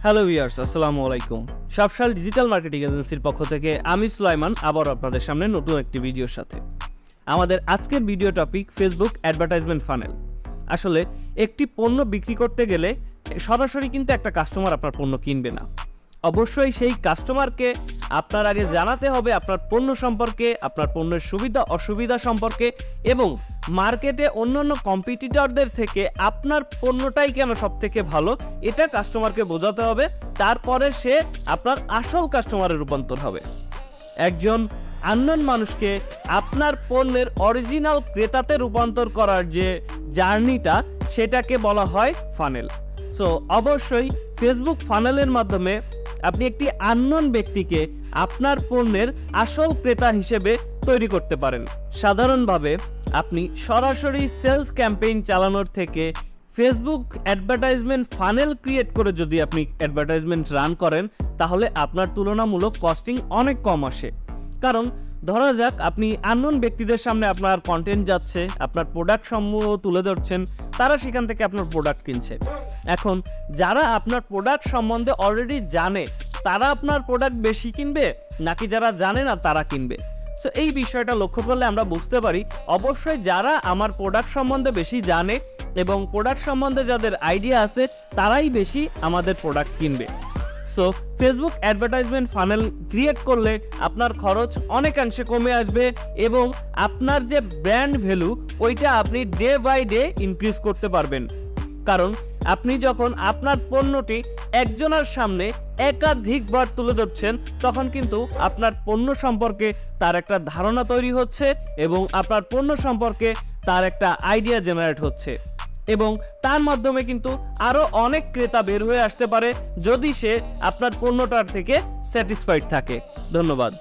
Hello viewers, আসসালামু আলাইকুম। সাবশাল digital marketing এজেন্সির পক্ষ থেকে আমি সুলাইমান আবার আপনাদের সামনে নতুন একটি ভিডিওর সাথে। আমাদের আজকের video topic Facebook advertisement funnel. আসলে একটি পণ্য বিক্রি করতে গেলে সরাসরি কিন্তু একটা কাস্টমার আপনার পণ্য কিনবে না। অবশ্যই সেই কাস্টমারকে আপনার আগে জানাতে হবে আপনার পণ্য সম্পর্কে, আপনার পণ্যের সুবিধা অসুবিধা সম্পর্কে এবং মার্কেটে অন্যান্য কম্পিটিটরদের থেকে আপনার পণ্যটাই কেন সবথেকে ভালো এটা কাস্টমারকে বোঝাতে হবে। তারপরে সে আপনার আসল কাস্টমারে রূপান্তর হবে। একজন আননোন মানুষকে আপনার পণ্যের অরিজিনাল ক্রেতাতে রূপান্তর করার যে জার্নিটা সেটাকে বলা হয় ফানেল। সো অবশ্যই ফেসবুক ফানেলের মাধ্যমে আপনি একটি আননোন ব্যক্তিকে আপনার পণ্যের আসল ক্রেতা হিসেবে তৈরি করতে পারেন। সাধারণভাবে আপনি সরাসরি সেলস ক্যাম্পেইন চালানোর থেকে ফেসবুক অ্যাডভার্টাইজমেন্ট ফানেল ক্রিয়েট করে যদি আপনি অ্যাডভার্টাইজমেন্ট রান করেন তাহলে আপনার তুলনামূলক কস্টিং অনেক কম আসে। কারণ ধরা যাক আপনি আননোন ব্যক্তিদের সামনে আপনার কন্টেন্ট যাচ্ছে, আপনার প্রোডাক্ট সমূহ তুলে ধরছেন, তারা সেখান থেকে আপনার প্রোডাক্ট কিনছে। এখন যারা আপনার প্রোডাক্ট সম্বন্ধে অলরেডি জানে তারা আপনার প্রোডাক্ট বেশি কিনবে নাকি যারা জানে না তারা কিনবে? সো এই বিষয়টা লক্ষ্য করলে আমরা বুঝতে পারি অবশ্যই যারা আমার প্রোডাক্ট সম্বন্ধে বেশি জানে এবং প্রোডাক্ট সম্বন্ধে যাদের আইডিয়া আছে তারাই বেশি আমাদের প্রোডাক্ট কিনবে। So Facebook advertisement funnel create করলে আপনার খরচ অনেকাংশে কমে আসবে এবং আপনার যে ব্র্যান্ড ভ্যালু ওইটা আপনি ডে বাই ডে ইনক্রিজ করতে পারবেন। কারণ আপনি যখন আপনার পণ্যটি একজনের সামনে একাধিকবার তুলে ধরছেন তখন কিন্তু আপনার পণ্য সম্পর্কে তার একটা ধারণা তৈরি হচ্ছে এবং আপনার পণ্য সম্পর্কে তার একটা আইডিয়া জেনারেট হচ্ছে এবং তার মাধ্যমে কিন্তু আরো অনেক ক্রেতা বের হয়ে আসতে পারে যদি সে আপনার পণ্যটার থেকে স্যাটিসফাইড থাকে। ধন্যবাদ।